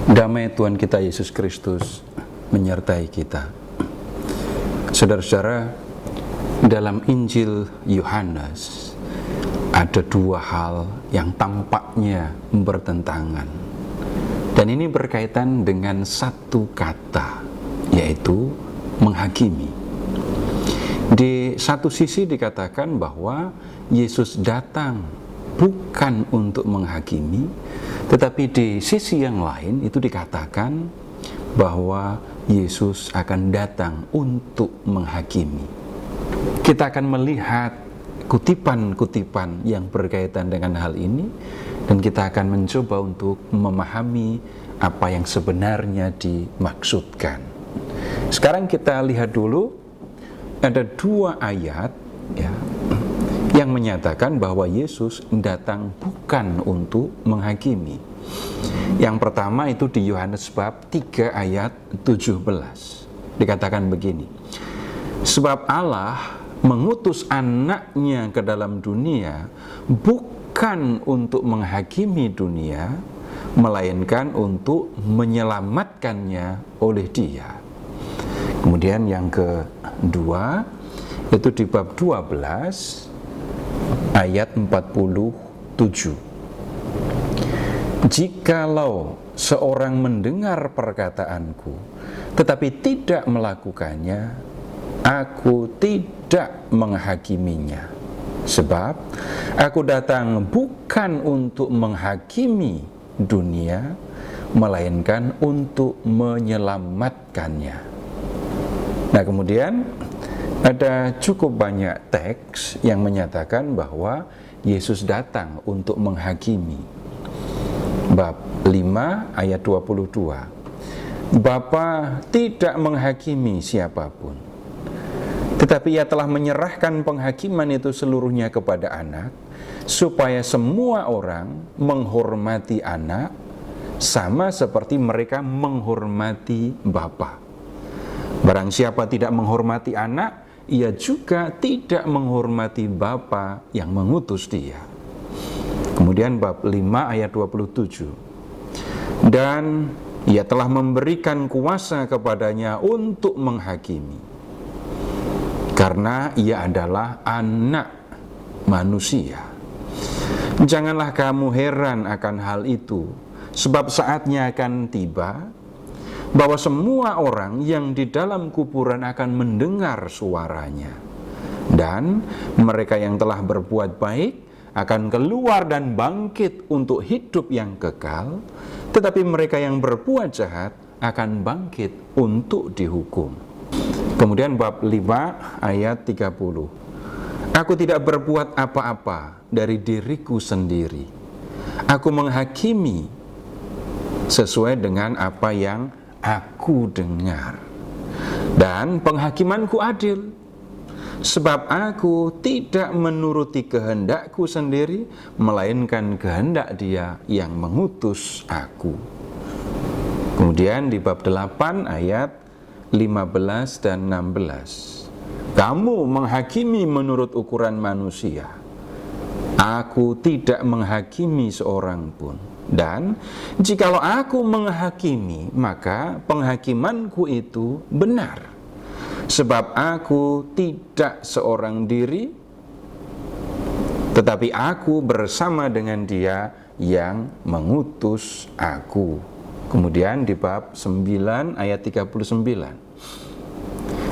Damai Tuhan kita Yesus Kristus menyertai kita. Saudara-saudara, dalam Injil Yohanes ada dua hal yang tampaknya bertentangan. Dan ini berkaitan dengan satu kata, yaitu menghakimi. Di satu sisi dikatakan bahwa Yesus datang bukan untuk menghakimi, tetapi di sisi yang lain itu dikatakan bahwa Yesus akan datang untuk menghakimi. Kita akan melihat kutipan-kutipan yang berkaitan dengan hal ini, dan kita akan mencoba untuk memahami apa yang sebenarnya dimaksudkan. Sekarang kita lihat dulu, ada dua ayat ya, yang menyatakan bahwa Yesus datang bukan untuk menghakimi. Yang pertama itu di Yohanes bab 3 ayat 17. Dikatakan begini, sebab Allah mengutus anaknya ke dalam dunia bukan untuk menghakimi dunia, melainkan untuk menyelamatkannya oleh Dia. Kemudian yang kedua itu di bab 12 ayat 47. Jikalau seorang mendengar perkataanku tetapi tidak melakukannya, aku tidak menghakiminya. Sebab aku datang bukan untuk menghakimi dunia, melainkan untuk menyelamatkannya. Nah, kemudian ada cukup banyak teks yang menyatakan bahwa Yesus datang untuk menghakimi. Bab 5 ayat 22. Bapa tidak menghakimi siapapun, tetapi Ia telah menyerahkan penghakiman itu seluruhnya kepada anak, supaya semua orang menghormati anak sama seperti mereka menghormati Bapa. Barang siapa tidak menghormati anak, ia juga tidak menghormati Bapa yang mengutus dia. Kemudian bab 5 ayat 27. Dan Ia telah memberikan kuasa kepadanya untuk menghakimi, karena Ia adalah anak manusia. Janganlah kamu heran akan hal itu, sebab saatnya akan tiba bahwa semua orang yang di dalam kuburan akan mendengar suaranya, dan mereka yang telah berbuat baik akan keluar dan bangkit untuk hidup yang kekal, tetapi mereka yang berbuat jahat akan bangkit untuk dihukum. Kemudian bab 5 ayat 30. Aku tidak berbuat apa-apa dari diriku sendiri. Aku menghakimi sesuai dengan apa yang aku dengar, dan penghakimanku adil, sebab aku tidak menuruti kehendakku sendiri, melainkan kehendak Dia yang mengutus aku. Kemudian di bab 8 ayat 15 dan 16. Kamu menghakimi menurut ukuran manusia. Aku tidak menghakimi seorang pun. Dan jikalau aku menghakimi, maka penghakimanku itu benar. Sebab aku tidak seorang diri, tetapi aku bersama dengan Dia yang mengutus aku. Kemudian di bab 9 ayat 39.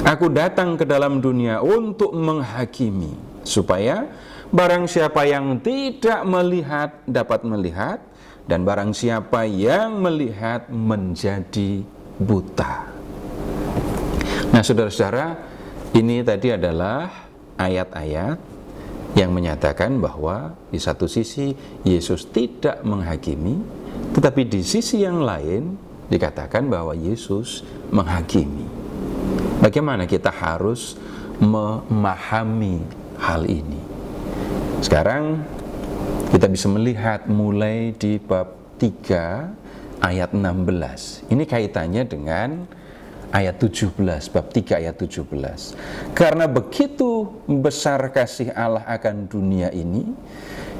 Aku datang ke dalam dunia untuk menghakimi, supaya barang siapa yang tidak melihat dapat melihat, dan barang siapa yang melihat menjadi buta. Nah, saudara-saudara, ini tadi adalah ayat-ayat yang menyatakan bahwa di satu sisi Yesus tidak menghakimi, tetapi di sisi yang lain dikatakan bahwa Yesus menghakimi. Bagaimana kita harus memahami hal ini? Sekarang kita bisa melihat mulai di bab 3 ayat 16. Ini kaitannya dengan ayat 17, bab 3 ayat 17. Karena begitu besar kasih Allah akan dunia ini,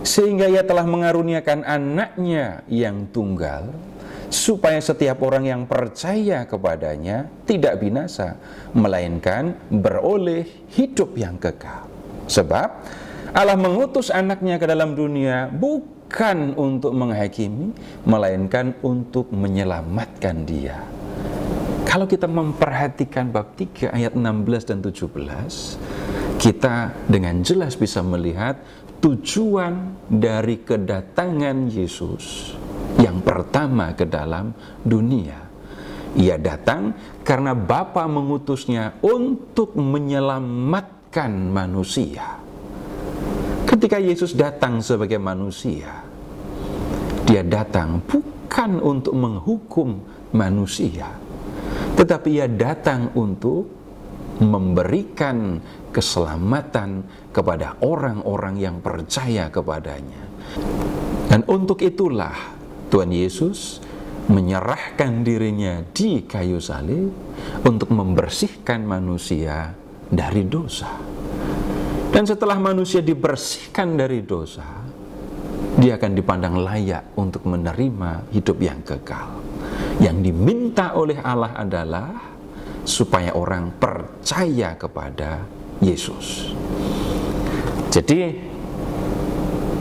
sehingga Ia telah mengaruniakan anaknya yang tunggal, supaya setiap orang yang percaya kepadanya tidak binasa, melainkan beroleh hidup yang kekal. Sebab Allah mengutus anaknya ke dalam dunia bukan untuk menghakimi, melainkan untuk menyelamatkan dia. Kalau kita memperhatikan bab 3 ayat 16 dan 17, kita dengan jelas bisa melihat tujuan dari kedatangan Yesus yang pertama ke dalam dunia. Ia datang karena Bapa mengutusnya untuk menyelamatkan manusia. Ketika Yesus datang sebagai manusia, Dia datang bukan untuk menghukum manusia, tetapi Ia datang untuk memberikan keselamatan kepada orang-orang yang percaya kepadanya. Dan untuk itulah Tuhan Yesus menyerahkan dirinya di kayu salib untuk membersihkan manusia dari dosa. Dan setelah manusia dibersihkan dari dosa, dia akan dipandang layak untuk menerima hidup yang kekal. Yang diminta oleh Allah adalah supaya orang percaya kepada Yesus. Jadi,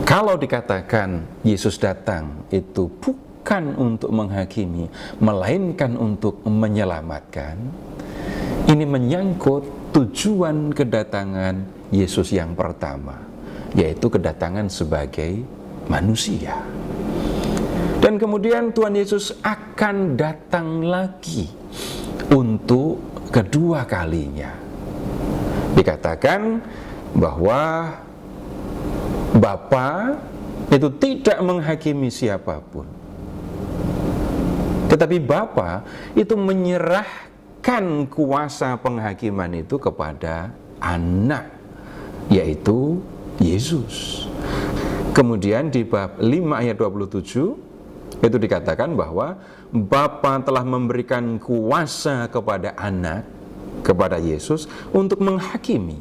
kalau dikatakan Yesus datang itu bukan untuk menghakimi, melainkan untuk menyelamatkan, ini menyangkut tujuan kedatangan Yesus yang pertama, yaitu kedatangan sebagai manusia. Dan kemudian Tuhan Yesus akan datang lagi untuk kedua kalinya. Dikatakan bahwa Bapa itu tidak menghakimi siapapun, tetapi Bapa itu menyerahkan kuasa penghakiman itu kepada Anak, yaitu Yesus. Kemudian di bab 5 ayat 27 itu dikatakan bahwa Bapa telah memberikan kuasa kepada Anak, kepada Yesus, untuk menghakimi.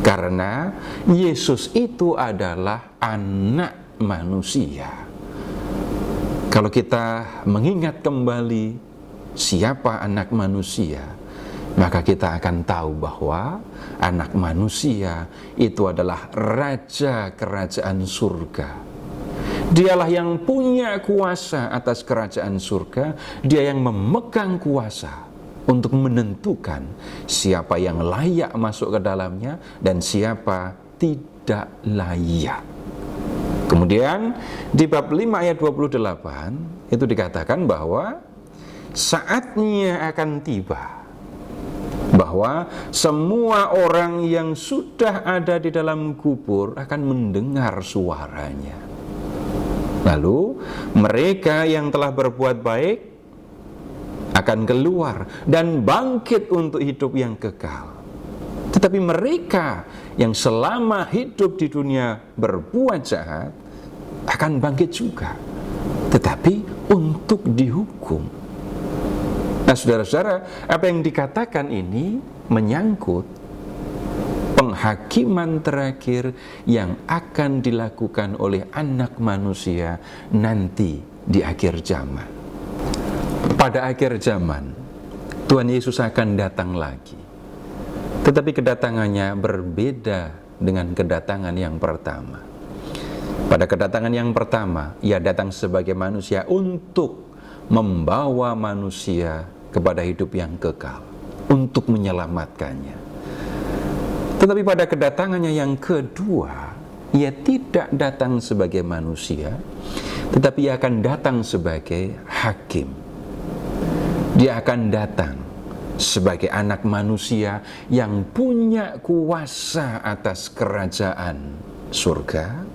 Karena Yesus itu adalah Anak manusia. Kalau kita mengingat kembali siapa Anak manusia, maka kita akan tahu bahwa Anak manusia itu adalah Raja Kerajaan Surga. Dialah yang punya kuasa atas kerajaan surga. Dia yang memegang kuasa untuk menentukan siapa yang layak masuk ke dalamnya dan siapa tidak layak. Kemudian di bab 5 ayat 28 itu dikatakan bahwa saatnya akan tiba bahwa semua orang yang sudah ada di dalam kubur akan mendengar suaranya. Lalu mereka yang telah berbuat baik akan keluar dan bangkit untuk hidup yang kekal. Tetapi mereka yang selama hidup di dunia berbuat jahat akan bangkit juga, tetapi untuk dihukum. Nah, saudara-saudara, apa yang dikatakan ini menyangkut penghakiman terakhir yang akan dilakukan oleh Anak manusia nanti di akhir zaman. Pada akhir zaman, Tuhan Yesus akan datang lagi. Tetapi kedatangannya berbeda dengan kedatangan yang pertama. Pada kedatangan yang pertama, Ia datang sebagai manusia untuk membawa manusia kepada hidup yang kekal, untuk menyelamatkannya. Tetapi pada kedatangannya yang kedua, Ia tidak datang sebagai manusia, tetapi Ia akan datang sebagai hakim. Dia akan datang sebagai Anak manusia yang punya kuasa atas kerajaan surga,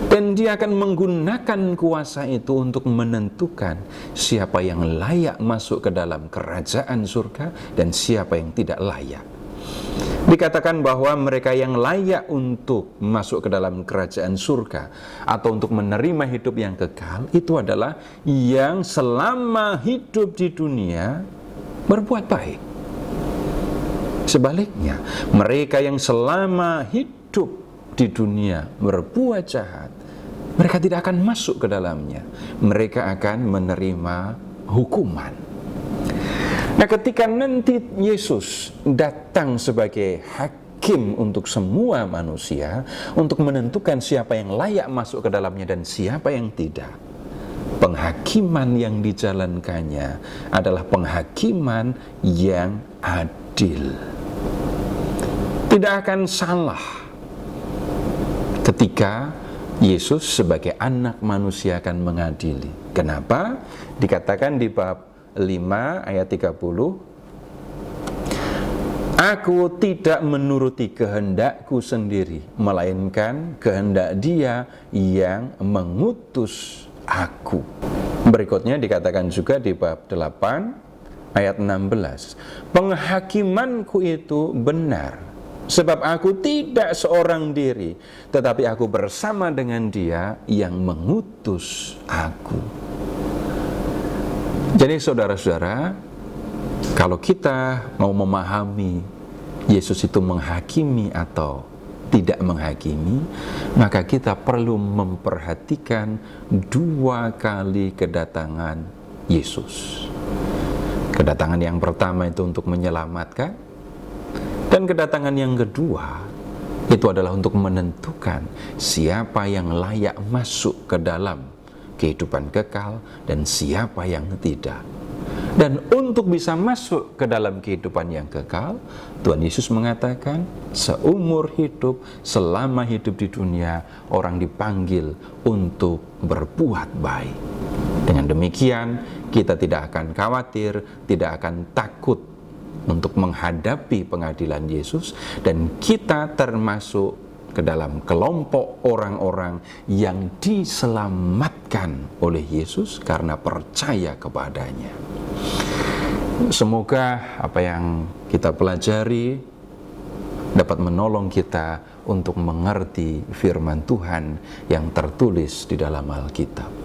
dan Dia akan menggunakan kuasa itu untuk menentukan siapa yang layak masuk ke dalam kerajaan surga dan siapa yang tidak layak. Dikatakan bahwa mereka yang layak untuk masuk ke dalam kerajaan surga atau untuk menerima hidup yang kekal itu adalah yang selama hidup di dunia berbuat baik. Sebaliknya, mereka yang selama hidup di dunia berbuat jahat, mereka tidak akan masuk ke dalamnya. Mereka akan menerima hukuman. Nah, ketika nanti Yesus datang sebagai hakim untuk semua manusia, untuk menentukan siapa yang layak masuk ke dalamnya dan siapa yang tidak, penghakiman yang dijalankannya adalah penghakiman yang adil. Tidak akan salah ketika Yesus sebagai anak manusia akan mengadili. Kenapa? Dikatakan di bab 5 ayat 30, aku tidak menuruti kehendakku sendiri, melainkan kehendak Dia yang mengutus aku. Berikutnya dikatakan juga di bab 8 ayat 16, penghakimanku itu benar, sebab aku tidak seorang diri, tetapi aku bersama dengan Dia yang mengutus aku. Jadi saudara-saudara, kalau kita mau memahami Yesus itu menghakimi atau tidak menghakimi, maka kita perlu memperhatikan dua kali kedatangan Yesus. Kedatangan yang pertama itu untuk menyelamatkan, dan kedatangan yang kedua itu adalah untuk menentukan siapa yang layak masuk ke dalam kehidupan kekal dan siapa yang tidak. Dan untuk bisa masuk ke dalam kehidupan yang kekal, Tuhan Yesus mengatakan seumur hidup, selama hidup di dunia, orang dipanggil untuk berbuat baik. Dengan demikian, kita tidak akan khawatir, tidak akan takut untuk menghadapi pengadilan Yesus, dan kita termasuk ke dalam kelompok orang-orang yang diselamatkan oleh Yesus karena percaya kepadanya. Semoga apa yang kita pelajari dapat menolong kita untuk mengerti firman Tuhan yang tertulis di dalam Alkitab.